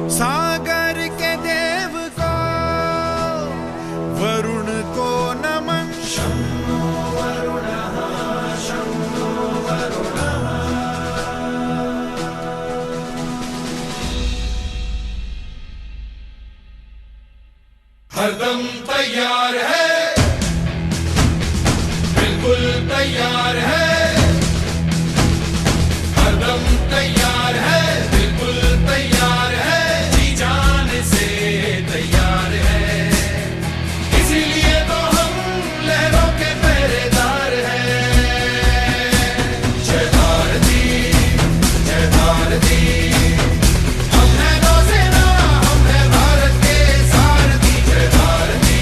सागर के देव को, वरुण को नमन। शम्भो वरुणः, शम्भो वरुणः। हरदम तैयार है, बिल्कुल तैयार है, हरदम तैयार है, बिल्कुल तैयार है, जी जान से तैयार है, इसीलिए तो हम लहरों के पहरेदार हैं। जय भारती, जय भारती, हम हैं नौसेना, हम हैं भारत के सारथी। जय भारती,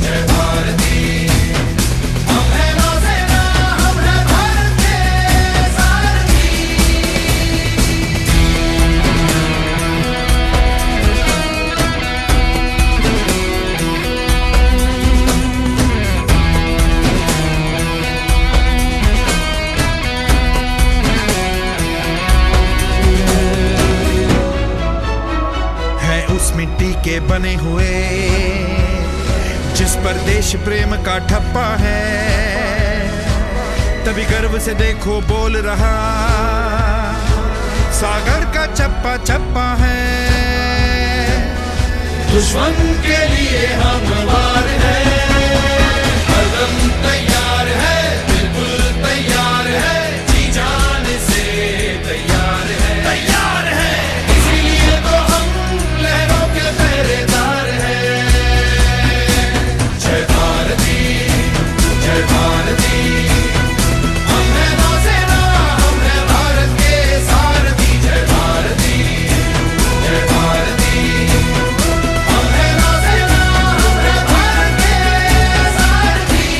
जय भारती, हम हैं नौसेना, हम हैं भारत के सारथी। है उस मिट्टी के बने हुए जिस पर देश प्रेम का ठप्पा है, तभी गर्व से देखो बोल रहा सागर का चप्पा चप्पा है। दुश्मन के लिए हम वार हैं, हरदम तैयार है, बिल्कुल तैयार है, जी जान से तैयार है, तैयार है, इसीलिए तो हम लहरों के पहरेदार हैं। जय भारती, जय भारती, हम हैं नौसेना, हम हैं भारत के सारथी। जय भारती, जय भारती, हम हैं नौसेना, हम हैं भारत के सारथी।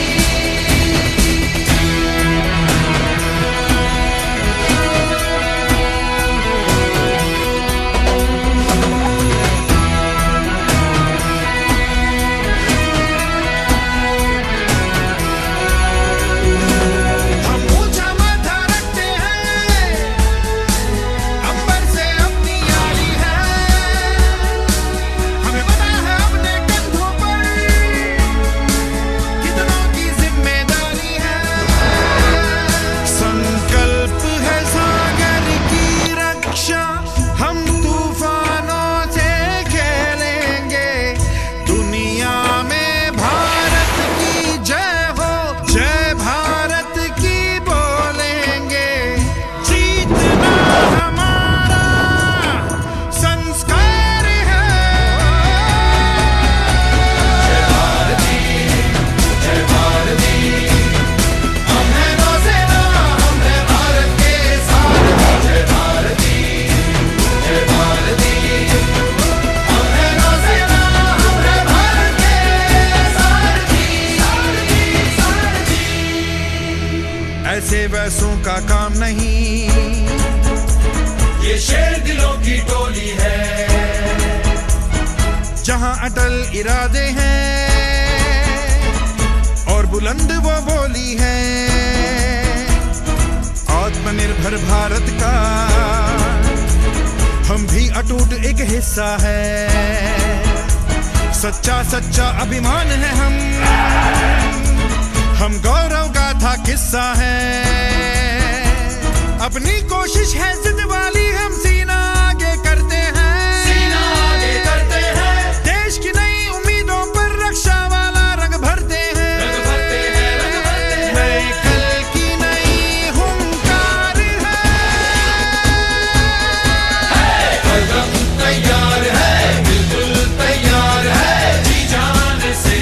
हम ऊंचा माथा रखते हैं, अंबर से अपनी यारी है, हमें पता है अपने कंधों पर कितनों की जिम्मेदारी है। संकल्प है सागर की रक्षा, हम तूफानों से खेलेंगे, दुनिया में भारत की जय हो, जय भारत की बोलेंगे, जीतना हमारा संस्कार है। जय भारती, जय भारती, हम हैं नौसेना, हम हैं भारत के सारथी। जय भारती, जय भारती, हम हैं नौसेना, हम हैं भारत के सारथी, सारथी, सारथी। ऐसे वैसों का काम नहीं, ये शेर दिलों की टोली है, जहां अटल इरादे हैं और बुलंद वो बोली है। आत्मनिर्भर भारत का हम भी अटूट एक हिस्सा है, सच्चा सच्चा अभिमान है हम गौरव गाथा किस्सा है। अपनी कोशिश है जिद वाली, हम सीना आगे करते हैं, सीना आगे करते हैं, देश की नई उम्मीदों पर रक्षा वाला रंग भरते हैं, रंग भरते हैं, रंग भरते हैं। नए कल की नई हुंकार है, हरदम तैयार है, बिल्कुल तैयार है, जी जान से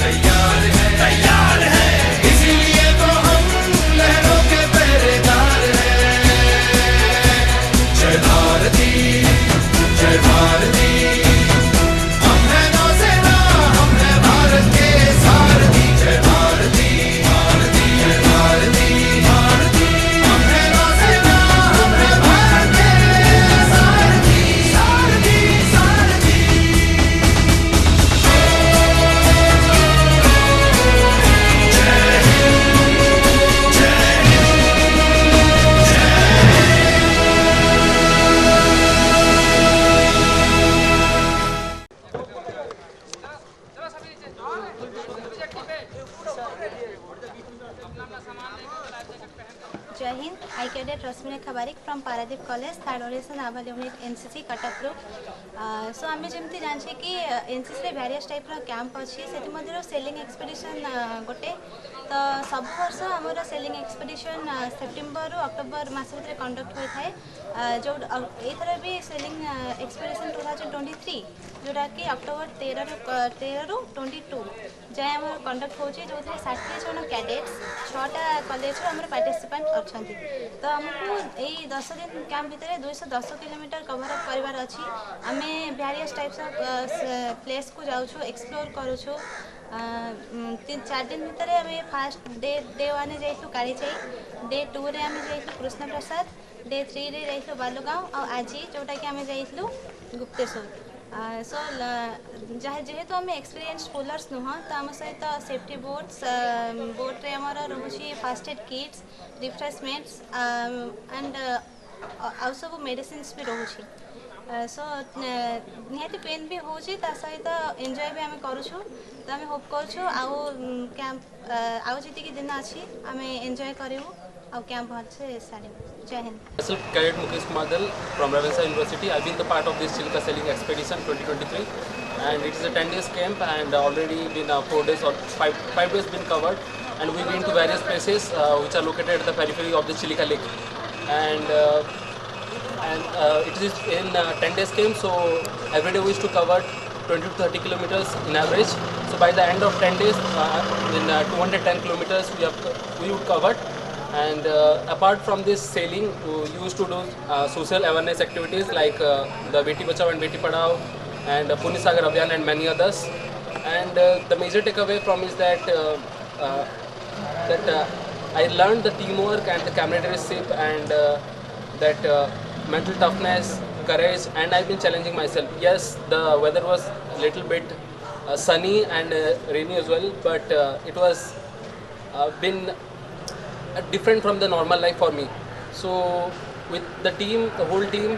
तैयार है, तैयार है, इसीलिए तो हम लहरों के पहरेदार हैं। Jai Hind. I cadet Rasmirekha Barik from Paradeep College, Third Odisha Naval Unit NCC Cuttack Group. So आम जमी जाने कि एनसीसी रे वेरियस टाइप कैंप अच्छी से सेलिंग एक्सपीडिशन गोटे तो सब वर्ष आमर सेलिंग एक्सपीडिशन सेप्टेम्बर अक्टोबर मस भर कंडक्ट होता है जो एथर भी सेलिंग एक्सपीडिशन 2023 जोटा कि अक्टोबर 13 ରୁ 22 जाए आम कंडक्ट हो जो 60 जन कैडेट्स 6टा कॉलेज आम पार्टिसिपेंट अच्छा तो आमको यही 10 दिन कैंप भितर 210 किलोमीटर कवर अप करार अच्छी आम वेरियस टाइप्स ऑफ प्लेस को जाऊँ एक्सप्लोर करूँ 3-4 दिन भितर आम फास्ट डे 1 जाइलु कालीचाई डे 2 रे आम जाइलु कृष्ण प्रसाद डे 3 रे जाइलु बालुगांव और आज जोटा कि आम जाइलु गुप्तेश्वर सो जहाँ जेहेतु आम एक्सपीरियंस पुलर्स नुह तो आम सहित सेफ्टी बोट रे आमर रोचे first aid kits refreshments and आउ सब मेडिसिन भी रोचे सो निहाती पेन भी हो सहित एंजॉय भी आम करुँ तो आम होप करुँ आउ कैंप आउ जी दिन अच्छी आम एंजॉय करूँ और कैंप भल से सारे जय Hind. Myself, Cadet Mukesh Madal from Ravenshaw University. I've been the part of this Chilka Sailing Expedition 2023, and it is a 10 days camp, and already been 4 days or 5 days been covered, and we've been to various places which are located at the periphery of the Chilka Lake, and it is in 10 days camp, so every day we used to cover 20 to 30 kilometers in average. So by the end of 10 days, in 210 kilometers we would covered. And apart from this sailing, we used to do social awareness activities like the Beti Bachao and Beti Padhao and Puni Sagar Abhiyan and many others. And the major takeaway from is that I learned the teamwork and the camaraderie and that mental toughness, courage, and I've been challenging myself. Yes, the weather was a little bit sunny and rainy as well, but it was been different from the normal life for me. So with the team, the whole team,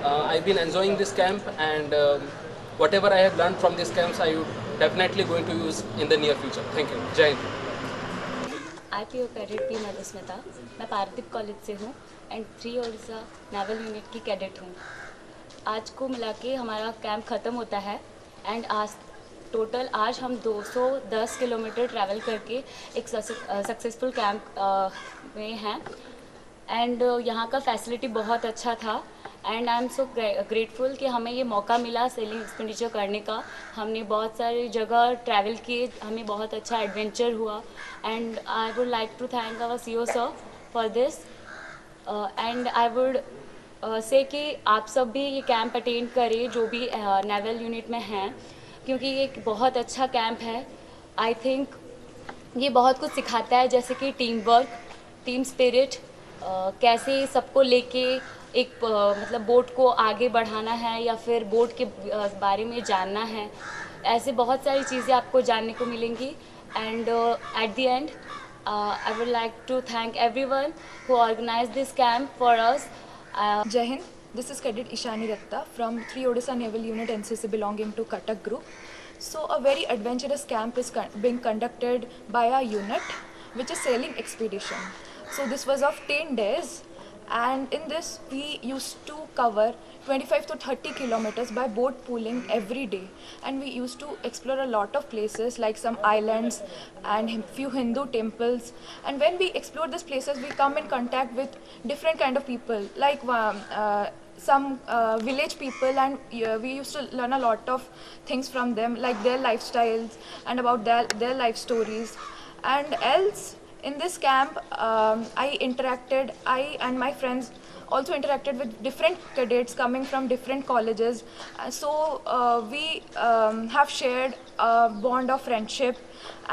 I've been enjoying this camp, and whatever I have learned from these camps, I would definitely going to use in the near future. Thank you. Jai Hind. IPO cadet P Madhusmita, मैं Paradip college से हूँ and 3 Odisha naval unit की cadet हूँ। आज को मिला के हमारा कैंप ख़त्म होता है एंड आज हम 210 किलोमीटर ट्रैवल करके एक सक्सेसफुल कैंप में हैं एंड यहाँ का फैसिलिटी बहुत अच्छा था and I am so grateful कि हमें ये मौका मिला सेलिंग एक्सपेंडिचर करने का। हमने बहुत सारी जगह ट्रैवल किए, हमें बहुत अच्छा एडवेंचर हुआ and I would like to thank our CEO sir for this and I would say कि आप सब भी ये कैंप अटेंड करें जो भी नेवल यूनिट में हैं, क्योंकि ये एक बहुत अच्छा कैंप है। आई थिंक ये बहुत कुछ सिखाता है, जैसे कि टीम वर्क, टीम स्पिरिट, कैसे सबको लेके एक मतलब बोट को आगे बढ़ाना है या फिर बोट के बारे में जानना है। ऐसे बहुत सारी चीज़ें आपको जानने को मिलेंगी and at the end I would like to thank everyone who organised this camp for us. Jai Hind. This is Cadet Ishani Datta from 3 Odisha Naval Unit NCC belonging to Cuttack Group. So a very adventurous camp is being conducted by our unit, which is sailing expedition. So this was of 10 days, and in this we used to cover 25 to 30 kilometers by boat pooling every day, and we used to explore a lot of places like some islands and few Hindu temples. And when we explore these places, we come in contact with different kind of people like some village people, and we used to learn a lot of things from them, like their lifestyles and about their life stories. And else in this camp I and my friends also interacted with different cadets coming from different colleges, so we have shared a bond of friendship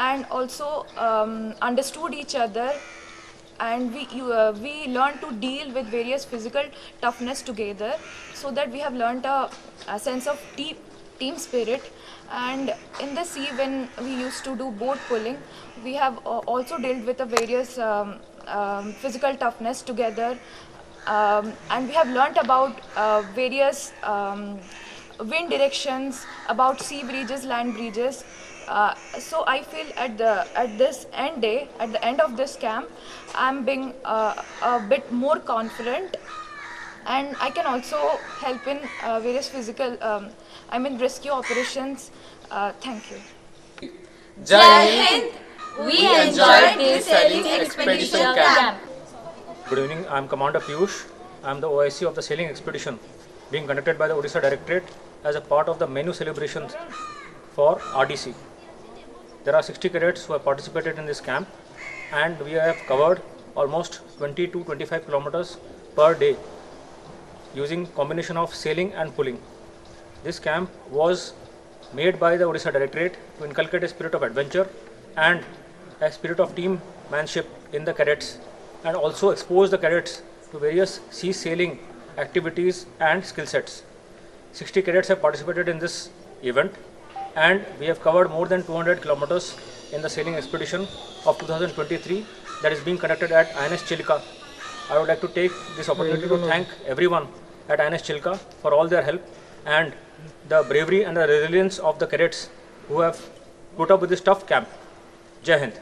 and also understood each other, and we learned to deal with various physical toughness together, so that we have learned a sense of team spirit. And in the sea, when we used to do boat pulling, we have also dealt with the various physical toughness together, and we have learnt about various wind directions, about sea bridges, land bridges, So I feel at the end of this camp, I'm being a bit more confident, and I can also help in various physical, rescue operations. Thank you. Jai Hind. We enjoyed this sailing expedition camp. Good evening, I am Commander Piyush. I am the OIC of the sailing expedition being conducted by the Odisha Directorate as a part of the menu celebrations for RDC. There are 60 cadets who have participated in this camp, and we have covered almost 20 to 25 kilometers per day using combination of sailing and pulling. This camp was made by the Odisha Directorate to inculcate a spirit of adventure and a spirit of teammanship in the cadets, and also expose the cadets to various sea sailing activities and skill sets. 60 cadets have participated in this event, and we have covered more than 200 kilometers in the sailing expedition of 2023 that is being conducted at INS Chilka. I would like to take this opportunity to thank everyone at INS Chilka for all their help and the bravery and the resilience of the cadets who have put up with this tough camp. Jai Hind.